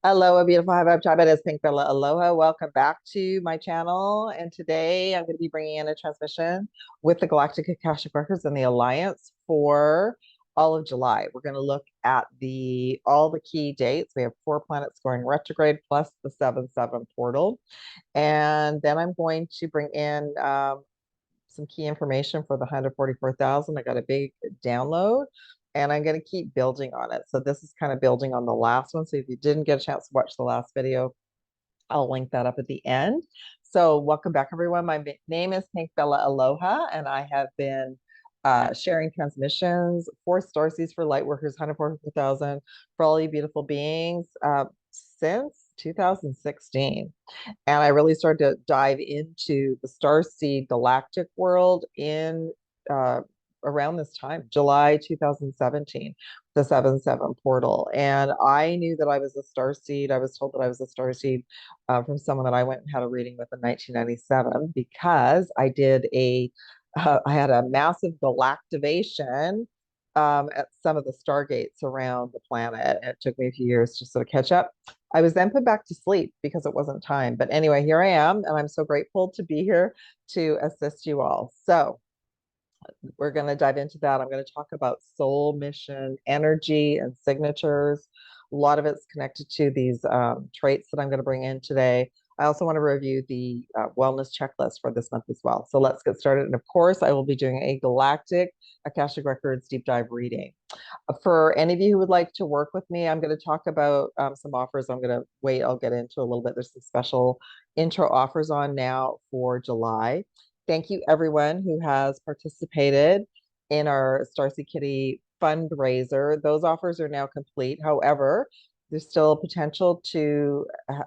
Aloha, beautiful high vibe tribe. It is Pink Bella. Aloha. Welcome back to my channel. And today I'm going to be bringing in a transmission with the Galactic Akashic Records and the Alliance for all of July. We're going to look at the all the key dates. We have 4 planets going retrograde plus the 7-7 portal. And then I'm going to bring in some key information for the 144,000. I got a big download and I'm going to keep building on it. So this is kind of building on the last one. So if you didn't get a chance to watch the last video, I'll link that up at the end. So welcome back, everyone. My name is Pink Bella Aloha, and I have been sharing transmissions for Starseeds for Lightworkers, 144,000 for all you beautiful beings since 2016. And I really started to dive into the Starseed Galactic world in uh, around this time, July 2017, the 7-7 portal. And I knew that I was a Starseed. I was told that I was a Starseed from someone that I went and had a reading with in 1997 because I had a massive galactivation at some of the stargates around the planet. It took me a few years to sort of catch up. I was then put back to sleep because it wasn't time. But anyway, here I am, and I'm so grateful to be here to assist you all. So we're going to dive into that. I'm going to talk about soul mission, energy, and signatures. A lot of it's connected to these traits that I'm going to bring in today. I also want to review the wellness checklist for this month as well. So let's get started. And of course, I will be doing a Galactic Akashic Records deep dive reading. For any of you who would like to work with me, I'm going to talk about some offers. I'm going to wait, I'll get into a little bit. There's some special intro offers on now for July. Thank you, everyone who has participated in our Starseed Kitty fundraiser. Those offers are now complete. However, there's still potential to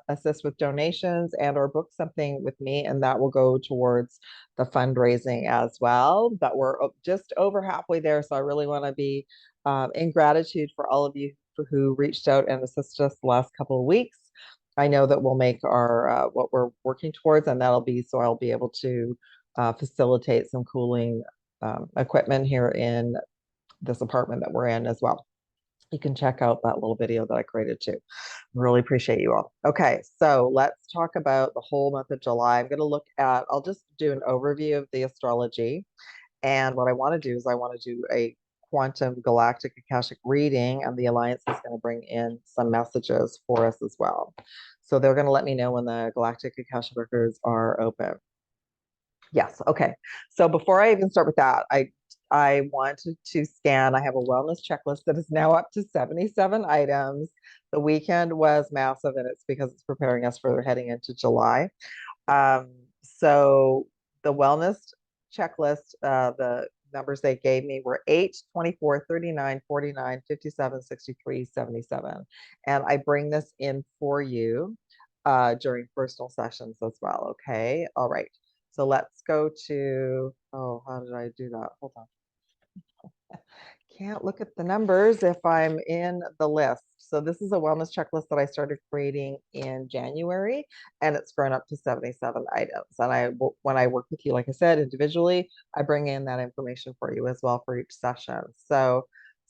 assist with donations and or book something with me, and that will go towards the fundraising as well. But we're just over halfway there, so I really want to be in gratitude for all of you who reached out and assisted us the last couple of weeks. I know that we'll make our what we're working towards, and that'll be so I'll be able to facilitate some cooling equipment here in this apartment that we're in as well. You can check out that little video that I created too. Really appreciate you all. Okay, so let's talk about the whole month of July. I'm going to look at, I'll just do an overview of the astrology. And what I want to do is I want to do a quantum galactic akashic reading, and the Alliance is going to bring in some messages for us as well. So they're going to let me know when the galactic akashic records are open. Yes. Okay. So before I even start with that, I wanted to scan. I have a wellness checklist that is now up to 77 items. The weekend was massive, and it's because it's preparing us for heading into July. So the wellness checklist, the numbers they gave me were 8, 24, 39, 49, 57, 63, 77. And I bring this in for you during personal sessions as well. Okay. All right. So let's go to, oh, how did I do that? Hold on. Can't look at the numbers if I'm in the list. So this is a wellness checklist that I started creating in January, and it's grown up to 77 items. And when I work with you, like I said, individually, I bring in that information for you as well for each session. So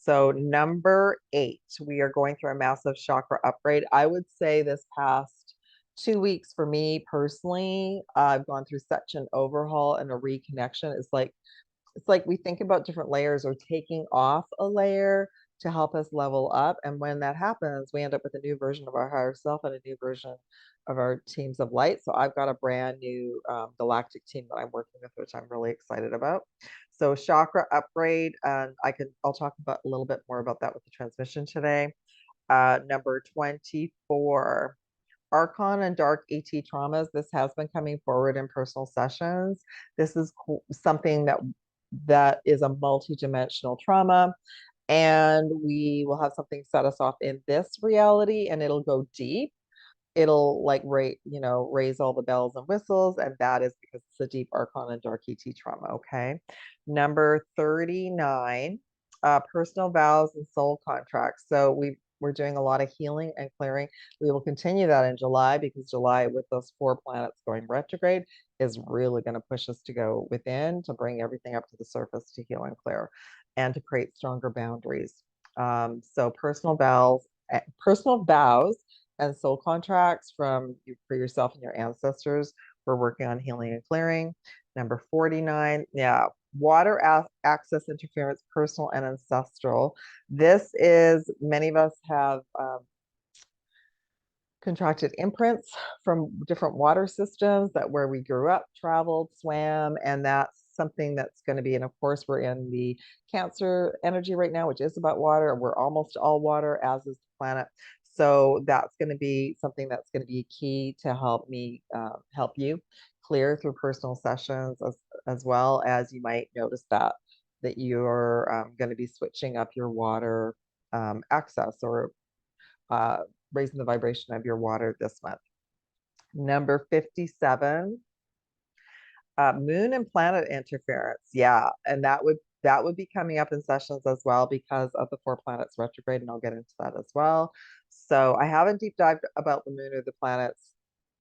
number 8, we are going through a massive chakra upgrade. I would say this past 2 weeks for me personally, I've gone through such an overhaul and a reconnection. It's like we think about different layers or taking off a layer to help us level up. And when that happens, we end up with a new version of our higher self and a new version of our teams of light. So I've got a brand new galactic team that I'm working with, which I'm really excited about. So chakra upgrade, and I'll talk about a little bit more about that with the transmission today. Number 24. Archon and dark ET traumas. This has been coming forward in personal sessions. This is something that is a multi-dimensional trauma, and we will have something set us off in this reality, and it'll go deep. It'll like raise all the bells and whistles, and that is because it's a deep archon and dark ET trauma. Okay. Number 39, personal vows and soul contracts. So we're doing a lot of healing and clearing. We will continue that in July, because July, with those 4 planets going retrograde, is really going to push us to go within, to bring everything up to the surface, to heal and clear, and to create stronger boundaries. So personal vows and soul contracts from for yourself and your ancestors. We're working on healing and clearing. Number 49, yeah, water access interference, personal and ancestral. This is, many of us have contracted imprints from different water systems that where we grew up, traveled, swam, and that's something that's going to be, and of course, we're in the Cancer energy right now, which is about water. We're almost all water, as is the planet. So that's going to be something that's going to be key to help me help you clear through personal sessions, as well as you might notice that you're going to be switching up your water access, or uh, raising the vibration of your water this month. Number 57, moon and planet interference. Yeah, and that would be coming up in sessions as well because of the 4 planets retrograde, and I'll get into that as well. So I haven't deep dived about the moon or the planets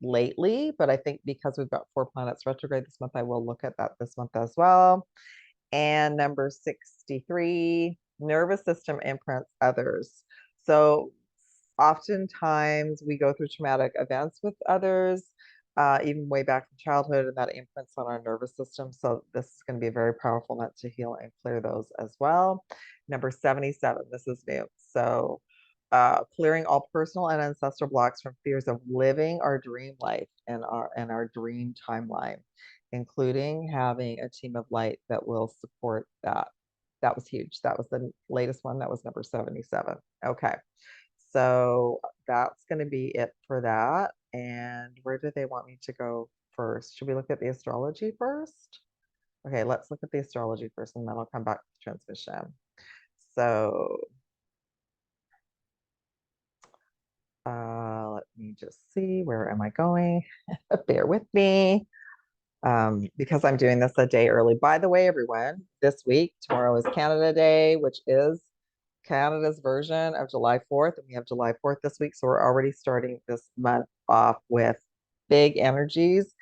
lately, but I think because we've got 4 planets retrograde this month, I will look at that this month as well. And number 63, nervous system imprints others. So oftentimes we go through traumatic events with others, even way back from childhood, and that imprints on our nervous system. So this is going to be a very powerful month to heal and clear those as well. Number 77, this is new. So clearing all personal and ancestral blocks from fears of living our dream life and our dream timeline, including having a team of light that will support that. That was huge. That was the latest one. That was number 77. Okay. So that's going to be it for that. And where do they want me to go first? Should we look at the astrology first? Okay, let's look at the astrology first, and then I'll come back to transmission. So let me just see, where am I going? Bear with me. Because I'm doing this a day early. By the way, everyone, this week, tomorrow is Canada Day, which is Canada's version of July 4th, and we have July 4th this week. So we're already starting this month off with big energies,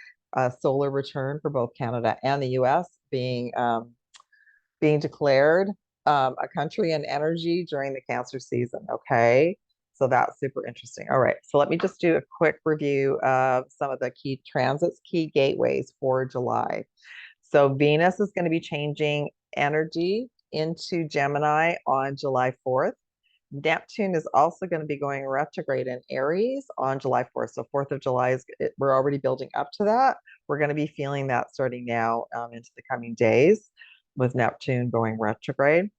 solar return for both Canada and the US being declared a country in energy during the Cancer season. Okay. So that's super interesting. All right. So let me just do a quick review of some of the key transits, key gateways for July. So Venus is going to be changing energy into Gemini on July 4th. Neptune is also going to be going retrograde in Aries on July 4th. So 4th of July we're already building up to that. We're going to be feeling that starting now into the coming days with Neptune going retrograde.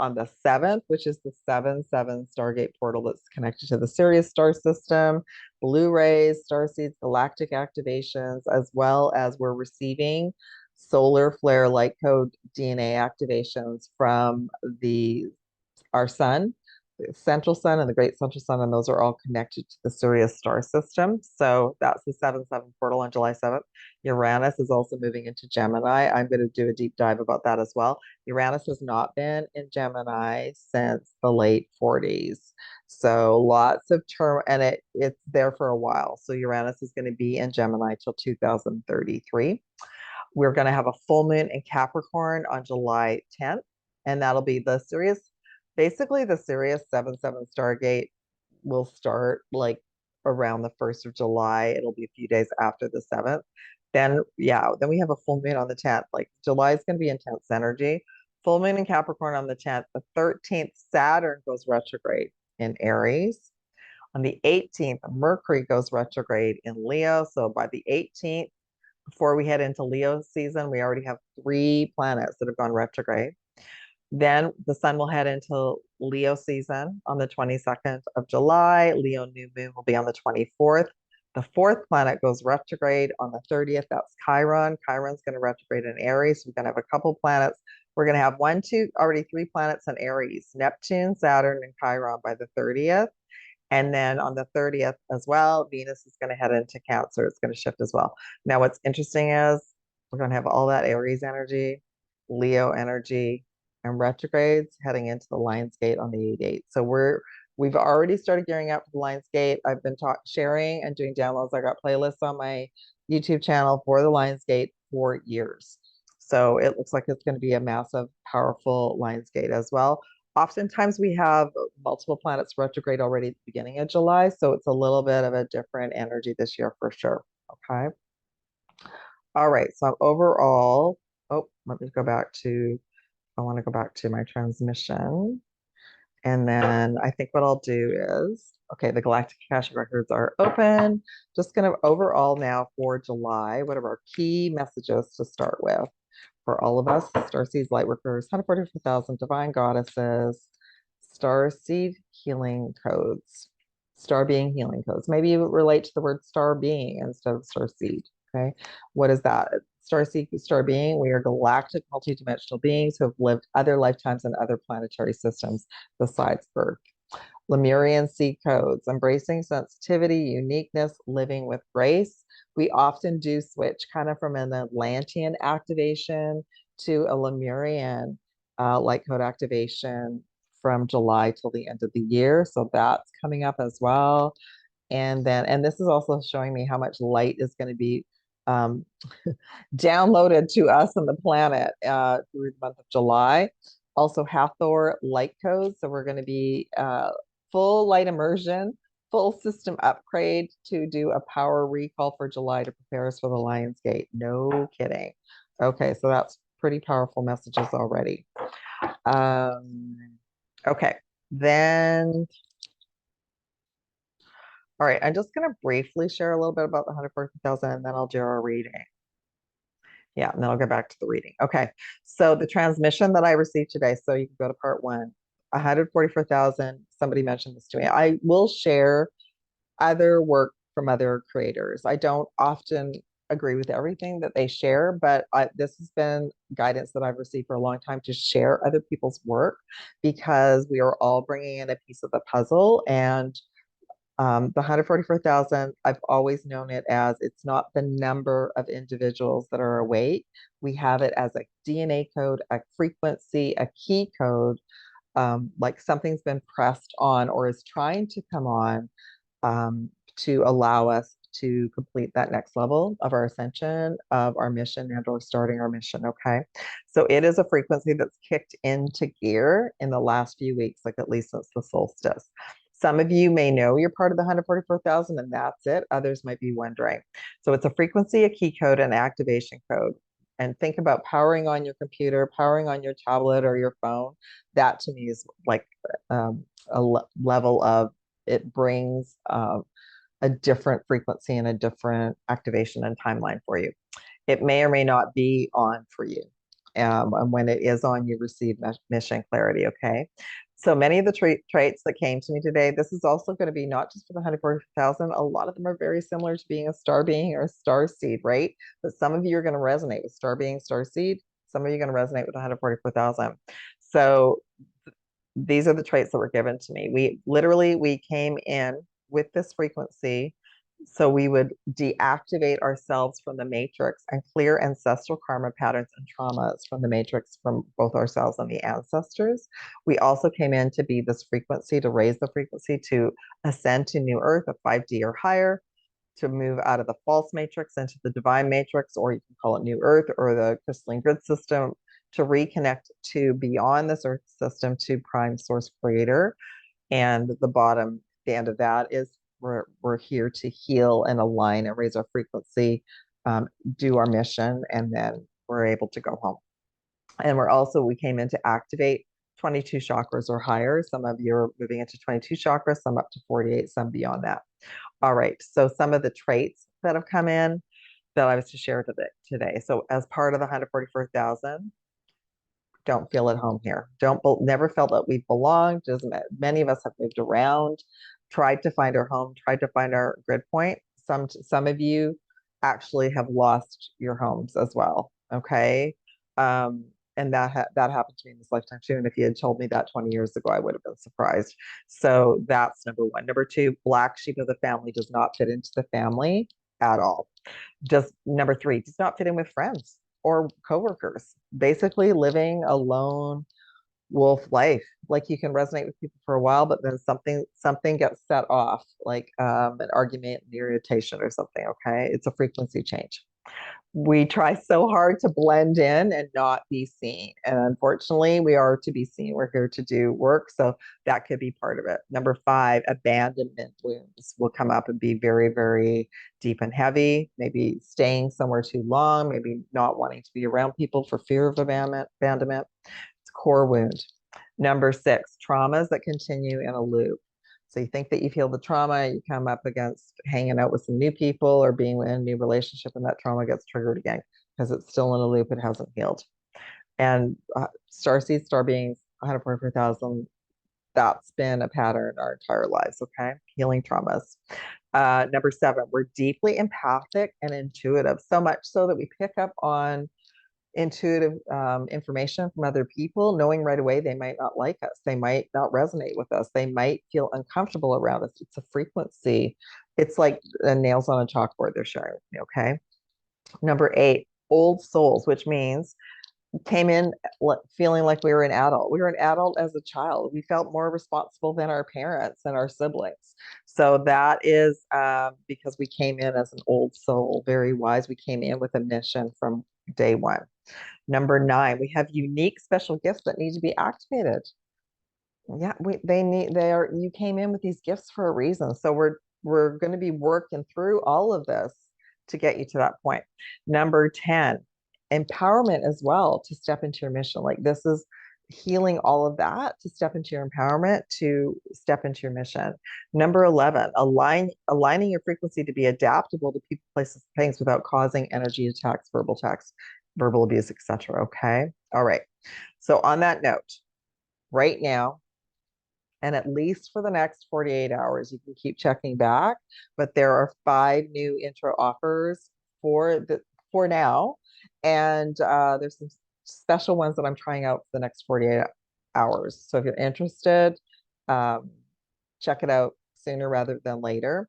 On the 7th, which is the 7-7 Stargate portal that's connected to the Sirius star system, blue rays, starseeds, galactic activations, as well as we're receiving solar flare light code DNA activations from our sun, the central sun and the great central sun, and those are all connected to the Sirius star system. So that's the 7-7 portal on July 7th. Uranus is also moving into Gemini. I'm going to do a deep dive about that as well. Uranus has not been in Gemini since the late 40s. So lots of term, and it's there for a while. So Uranus is going to be in Gemini till 2033. We're going to have a full moon in Capricorn on July 10th, and that'll be basically the Sirius 7-7 Stargate will start like around the 1st of July. It'll be a few days after the 7th. Then we have a full moon on the 10th. Like July is going to be intense energy. Full moon in Capricorn on the 10th. The 13th, Saturn goes retrograde in Aries. On the 18th, Mercury goes retrograde in Leo. So by the 18th, before we head into Leo season, we already have 3 planets that have gone retrograde. Then the sun will head into Leo season on the 22nd of July. Leo new moon will be on the 24th. The 4th planet goes retrograde on the 30th. That's Chiron. Chiron's going to retrograde in Aries. We're going to have a couple planets. We're going to have already 3 planets in Aries, Neptune, Saturn, and Chiron by the 30th. And then on the 30th as well, Venus is going to head into Cancer. It's going to shift as well. Now, what's interesting is we're going to have all that Aries energy, Leo energy, and retrogrades heading into the Lion's Gate on the 8/8. So we've already started gearing up for the Lion's Gate. I've been sharing and doing downloads. I got playlists on my YouTube channel for the Lion's Gate for years. So it looks like it's going to be a massive, powerful Lion's Gate as well. Oftentimes we have multiple planets retrograde already at the beginning of July, so it's a little bit of a different energy this year for sure. Okay. All right. So overall, oh, let me go back to, I want to go back to my transmission. And then I think what I'll do is, okay, the Galactic Akashic records are open. Just going to overall now for July, what are our key messages to start with for all of us? Starseeds, Lightworkers, 144,000 Divine Goddesses, Starseed Healing Codes, Star Being Healing Codes. Maybe you relate to the word Star Being instead of Starseed. Okay, what is that? Starseed, Star Being, we are galactic multidimensional beings who have lived other lifetimes in other planetary systems besides Earth. Lemurian seed codes, embracing sensitivity, uniqueness, living with grace. We often do switch kind of from an Atlantean activation to a Lemurian light code activation from July till the end of the year. So that's coming up as well. And then, and this is also showing me how much light is going to be um, downloaded to us and the planet through the month of July. Also, Hathor light codes. So we're going to be full light immersion, full system upgrade to do a power recall for July to prepare us for the Lion's Gate. No kidding. Okay, so that's pretty powerful messages already. Okay, then, all right, I'm just going to briefly share a little bit about the 140,000 and then I'll do our reading. Yeah, and then I'll go back to the reading. Okay, so the transmission that I received today, so you can go to part one, 144,000. Somebody mentioned this to me. I will share other work from other creators. I don't often agree with everything that they share, but this has been guidance that I've received for a long time to share other people's work because we are all bringing in a piece of the puzzle. And the 144,000, I've always known it as it's not the number of individuals that are awake. We have it as a DNA code, a frequency, a key code, like something's been pressed on or is trying to come on to allow us to complete that next level of our ascension, of our mission, and or starting our mission. Okay, so it is a frequency that's kicked into gear in the last few weeks, like at least since the solstice. Some of you may know you're part of the 144,000 and that's it. Others might be wondering. So it's a frequency, a key code, and activation code. And think about powering on your computer, powering on your tablet or your phone. That to me is like level of, it brings a different frequency and a different activation and timeline for you. It may or may not be on for you. And when it is on, you receive mission clarity, okay? So many of the traits that came to me today, this is also going to be not just for the 140,000. A lot of them are very similar to being a star being or a star seed, right? But some of you are going to resonate with star being, star seed. Some of you are going to resonate with 144,000. So these are the traits that were given to me. We came in with this frequency so we would deactivate ourselves from the matrix and clear ancestral karma patterns and traumas from the matrix from both ourselves and the ancestors. We also came in to be this frequency, to raise the frequency, to ascend to new earth, a 5D or higher, to move out of the false matrix into the divine matrix, or you can call it new earth or the crystalline grid system, to reconnect to beyond this earth system to prime source creator. And the end of that is we're here to heal and align and raise our frequency, do our mission, and then we're able to go home. And we came in to activate 22 chakras or higher. Some of you are moving into 22 chakras, some up to 48, some beyond that. All right, so some of the traits that have come in that I was to share today. So as part of the 144,000, don't feel at home here. Never felt that we belonged. Many of us have moved around, tried to find our home, tried to find our grid point. Some of you actually have lost your homes as well. Okay. And that happened to me in this lifetime too. And if you had told me that 20 years ago, I would have been surprised. So that's number one. Number two, black sheep of the family does not fit into the family at all. Number three, does not fit in with friends or coworkers. Basically living a lone wolf life. Like you can resonate with people for a while, but then something gets set off, like an argument, an irritation or something. Okay. It's a frequency change. we try so hard to blend in and not be seen. And unfortunately, we are to be seen. We're here to do work. So that could be part of it. Number five, abandonment wounds will come up and be very, very deep and heavy, maybe staying somewhere too long, maybe not wanting to be around people for fear of abandonment. It's a core wound. Number six, traumas that continue in a loop. So you think that you've healed the trauma, you come up against hanging out with some new people or being in a new relationship, and that trauma gets triggered again because it's still in a loop, it hasn't healed. And starseed, star beings, 144,000, that's been a pattern our entire lives, okay? Healing traumas. Number seven, we're deeply empathic and intuitive, so much so that we pick up on intuitive information from other people, knowing right away they might not like us, they might not resonate with us, they might feel uncomfortable around us. It's a frequency. It's like nails on a chalkboard they're sharing with me, okay? Number eight, old souls, which means came in feeling like we were an adult. We were an adult as a child. We felt more responsible than our parents and our siblings. So that is because we came in as an old soul, very wise. We came in with a mission from day one. Number nine, we have unique special gifts that need to be activated. Yeah, you came in with these gifts for a reason. So we're going to be working through all of this to get you to that point. Number 10, empowerment as well to step into your mission. Like this is healing all of that to step into your empowerment, to step into your mission. Number 11, aligning your frequency to be adaptable to people, places, things without causing energy attacks, verbal abuse, etc. Okay. All right. So on that note, right now, and at least for the next 48 hours, you can keep checking back, but there are 5 new intro offers for now. And there's some special ones that I'm trying out for the next 48 hours. So if you're interested, check it out sooner rather than later.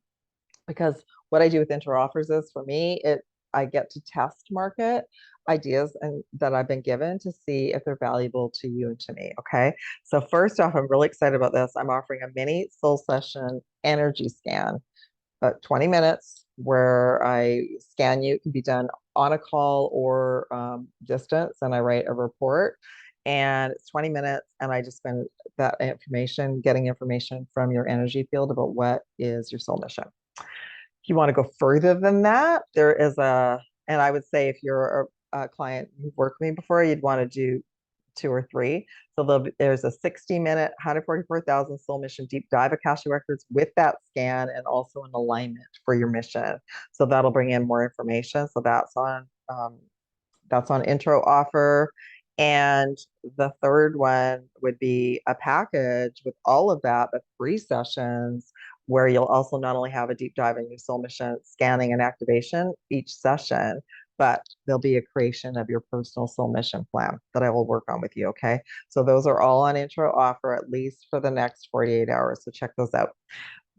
Because what I do with intro offers is, for me, I get to test market ideas and that I've been given to see if they're valuable to you and to me. Okay. So first off, I'm really excited about this. I'm offering a mini soul session energy scan, 20 minutes, where I scan you. It can be done on a call or distance, and I write a report. And it's 20 minutes, and I just spend that information, getting information from your energy field about what is your soul mission. If you want to go further than that, there is and I would say if you're a client who's worked with me before, you'd want to do 2 or 3. So there's a 60-minute, 144,000 soul mission deep dive Akashic records with that scan and also an alignment for your mission. So that'll bring in more information. So that's on intro offer. And the third one would be a package with all of that, but 3 sessions where you'll also not only have a deep dive in your soul mission, scanning and activation each session, but there'll be a creation of your personal soul mission plan that I will work on with you. Okay. So those are all on intro offer, at least for the next 48 hours. So check those out.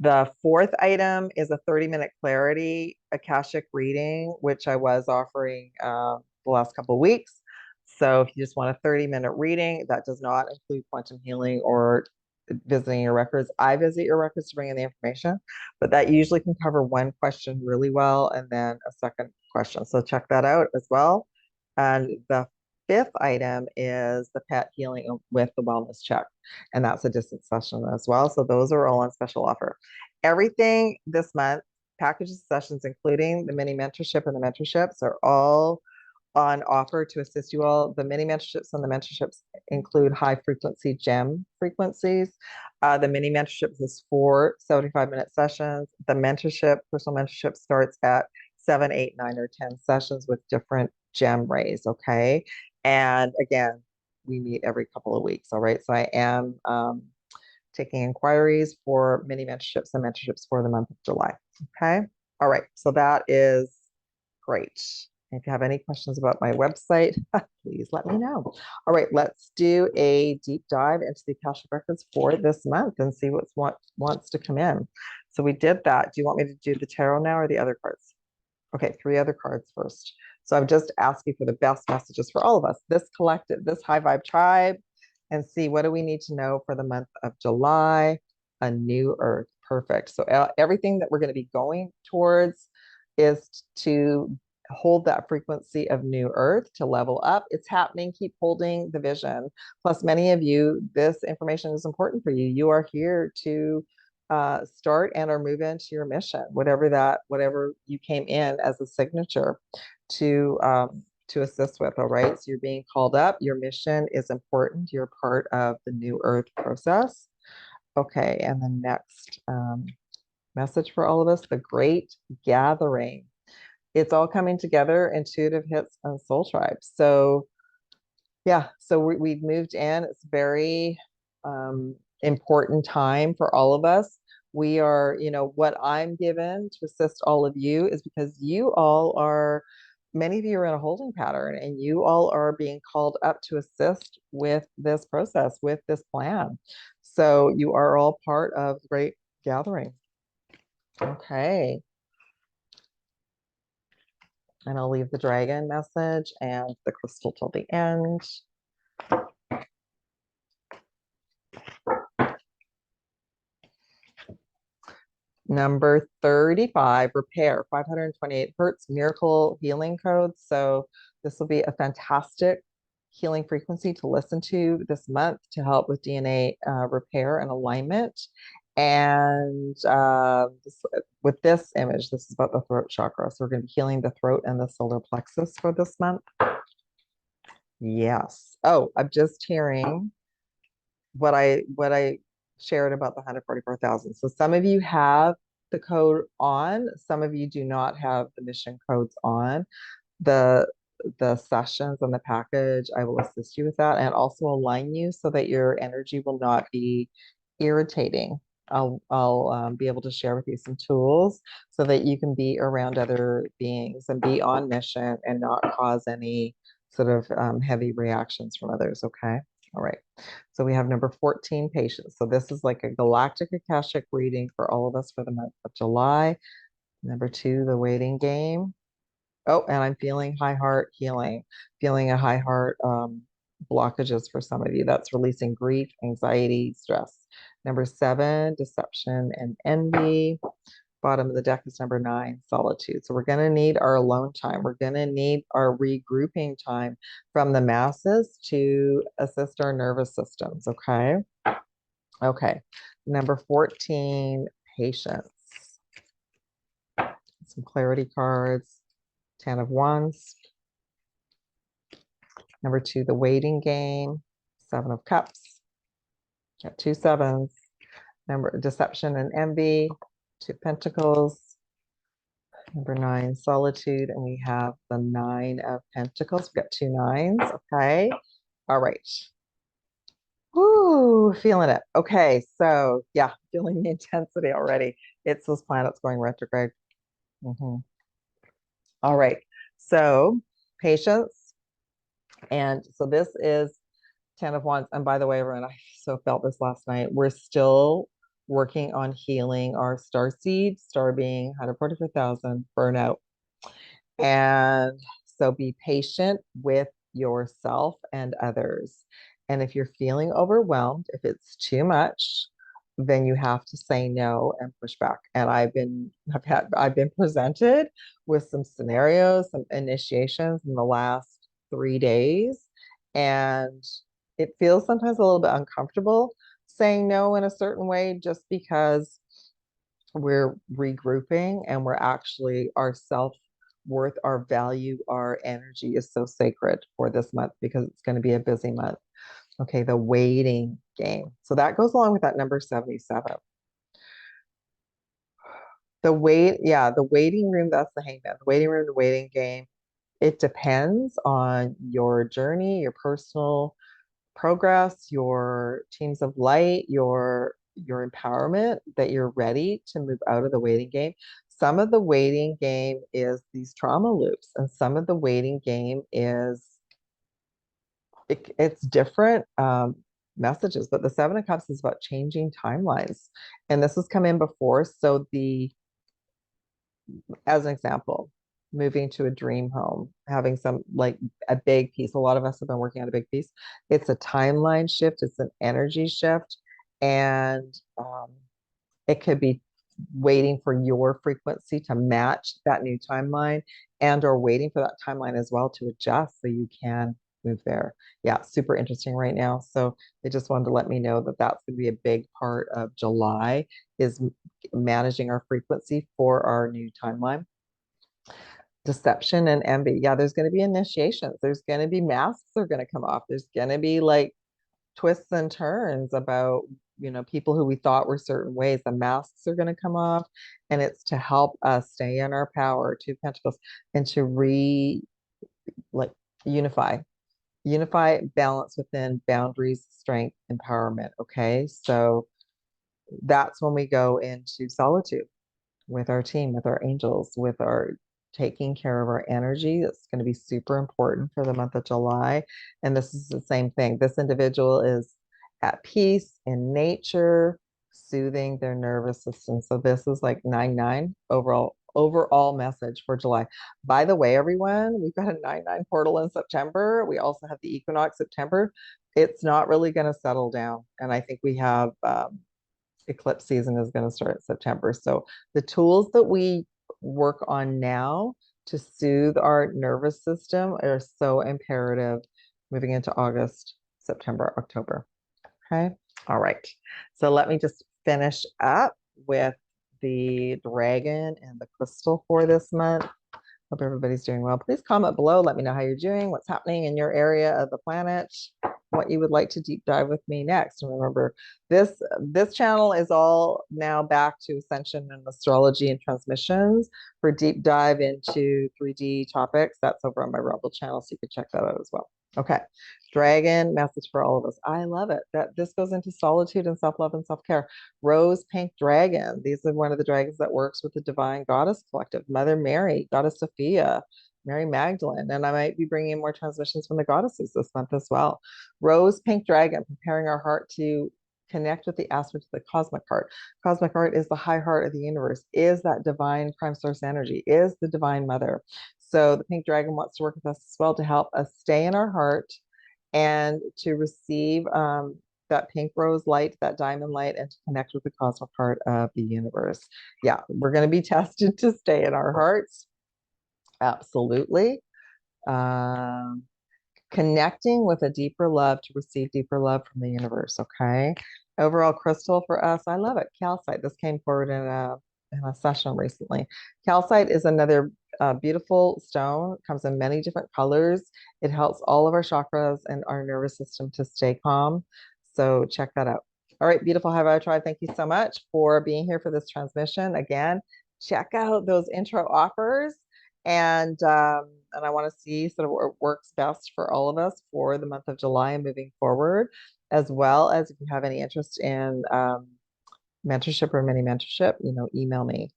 The fourth item is a 30-minute clarity Akashic reading, which I was offering the last couple of weeks. So if you just want a 30-minute reading, that does not include quantum healing or visiting your records. I visit your records to bring in the information, but that usually can cover one question really well and then a second question. So check that out as well. And the fifth item is the pet healing with the wellness check. And that's a distance session as well. So those are all on special offer. Everything this month, packages, sessions, including the mini mentorship and the mentorships, are all on offer to assist you all. The mini mentorships and the mentorships include high frequency gem frequencies. The mini mentorships is 4 75-minute sessions. The mentorship, personal mentorship, starts at 7, 8, 9, or 10 sessions with different gem rays. Okay. And again, we meet every couple of weeks. All right. So I am taking inquiries for mini mentorships and mentorships for the month of July. Okay. All right. So that is great. If you have any questions about my website, please let me know. All right, let's do a deep dive into the Akashic records for this month and see what wants to come in. So we did that. Do you want me to do the tarot now or the other cards? Okay, 3 other cards first. So I'm just asking for the best messages for all of us, this collective, this high vibe tribe, and see what do we need to know for the month of July, a new earth. Perfect. So everything that we're going to be going towards is to hold that frequency of new earth to level up. It's happening. Keep holding the vision. Plus, many of you, this information is important for you. You are here to start and or move into your mission, whatever you came in as a signature to assist with. All right. So you're being called up. Your mission is important. You're part of the new earth process. Okay. And the next message for all of us, the great gathering. It's all coming together, intuitive hits and soul tribes. So yeah, so we've moved in. It's very important time for all of us. We are, what I'm given to assist all of you is because you all are, many of you are in a holding pattern and you all are being called up to assist with this process, with this plan. So you are all part of the great gathering. Okay. And I'll leave the dragon message and the crystal till the end. Number 35, repair, 528 hertz, miracle healing code. So this will be a fantastic healing frequency to listen to this month to help with DNA repair and alignment. And with this image, this is about the throat chakra. So we're going to be healing the throat and the solar plexus for this month. Yes. Oh, I'm just hearing what I shared about the 144,000. So some of you have the code on, some of you do not have the mission codes on. The sessions and the package, I will assist you with that and also align you so that your energy will not be irritating. I'll be able to share with you some tools so that you can be around other beings and be on mission and not cause any sort of heavy reactions from others. Okay. All right. So we have number 14, patience. So this is like a galactic Akashic reading for all of us for the month of July. Number 2, the waiting game. Oh, and I'm feeling high heart healing, feeling a high heart blockages for some of you. That's releasing grief, anxiety, stress. Number 7, deception and envy. Bottom of the deck is number 9, solitude. So we're going to need our alone time. We're going to need our regrouping time from the masses to assist our nervous systems. Okay. Okay. Number 14, patience. Some clarity cards. 10 of Wands. Number 2, the waiting game. 7 of Cups. Got 2 sevens. Number deception and envy. 2 Pentacles. Number 9, solitude, and we have the 9 of Pentacles. We've got 2 9s. Okay. All right. Woo, feeling it. Okay, so yeah, feeling the intensity already. It's those planets going retrograde. All right. So patience. And so this is 10 of Wands. And by the way, everyone, I so felt this last night. We're still working on healing our star seed, star being 144,000 burnout. And so be patient with yourself and others. And if you're feeling overwhelmed, if it's too much, then you have to say no and push back. And I've been presented with some scenarios, some initiations in the last 3 days. And it feels sometimes a little bit uncomfortable saying no in a certain way just because we're regrouping and we're actually our self-worth, our value, our energy is so sacred for this month because it's going to be a busy month. Okay, the waiting game. So that goes along with that number 77. The waiting room, that's the hangman. The waiting room, the waiting game. It depends on your journey, your personal progress, your teams of light, your empowerment, that you're ready to move out of the waiting game. Some of the waiting game is these trauma loops, and some of the waiting game is it's different messages, but the 7 of Cups is about changing timelines. And this has come in before. So as an example, moving to a dream home, having some like a big piece. A lot of us have been working on a big piece. It's a timeline shift. It's an energy shift. And it could be waiting for your frequency to match that new timeline, and or waiting for that timeline as well to adjust so you can move there. Yeah, super interesting right now. So they just wanted to let me know that that's going to be a big part of July, is managing our frequency for our new timeline. Deception and envy. Yeah, there's going to be initiations. There's going to be masks are going to come off. There's going to be like twists and turns about, people who we thought were certain ways. The masks are going to come off, and it's to help us stay in our power, Two of Pentacles, and to like unify, balance within boundaries, strength, empowerment. Okay, so that's when we go into solitude with our team, with our angels, with our taking care of our energy. That's going to be super important for the month of July. And this is the same thing. This individual is at peace in nature, soothing their nervous system. So this is like 9-9 overall message for July. By the way, everyone, we've got a 9-9 portal in September. We also have the equinox September. It's not really going to settle down. And I think we have eclipse season is going to start in September. So the tools that we work on now to soothe our nervous system are so imperative moving into August, September, October. Okay. All right. So let me just finish up with the dragon and the crystal for this month. Hope everybody's doing well. Please comment below. Let me know how you're doing, what's happening in your area of the planet, what you would like to deep dive with me next. And remember, this channel is all now back to Ascension and Astrology and transmissions for deep dive into 3D topics. That's over on my Rumble channel, so you can check that out as well. Okay, dragon message for all of us. I love it that this goes into solitude and self-love and self-care. Rose pink dragon. These are one of the dragons that works with the divine goddess collective. Mother Mary, Goddess Sophia, Mary Magdalene, and I might be bringing in more transmissions from the goddesses this month as well. Rose pink dragon, preparing our heart to connect with the aspect of the cosmic heart. Cosmic heart is the high heart of the universe, is that divine prime source energy, is the divine mother. So the pink dragon wants to work with us as well to help us stay in our heart and to receive that pink rose light, that diamond light, and to connect with the cosmic heart of the universe. Yeah, we're going to be tested to stay in our hearts. Absolutely. Connecting with a deeper love to receive deeper love from the universe. Okay. Overall crystal for us, I love it. Calcite. This came forward in a session recently. Calcite is another beautiful stone. It comes in many different colors. It helps all of our chakras and our nervous system to stay calm. So check that out. All right, beautiful High Vibe Tribe. Thank you so much for being here for this transmission. Again, check out those intro offers. And I want to see sort of what works best for all of us for the month of July and moving forward, as well as if you have any interest in mentorship or mini mentorship, email me.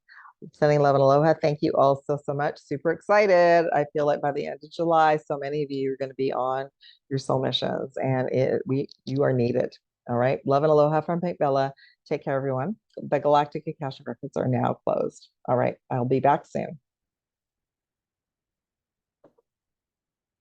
Sending love and aloha. Thank you all so much. Super excited. I feel like by the end of July, so many of you are going to be on your soul missions, and you are needed. All right. Love and aloha from PinkBella. Take care, everyone. The Galactic Akashic records are now closed. All right. I'll be back soon.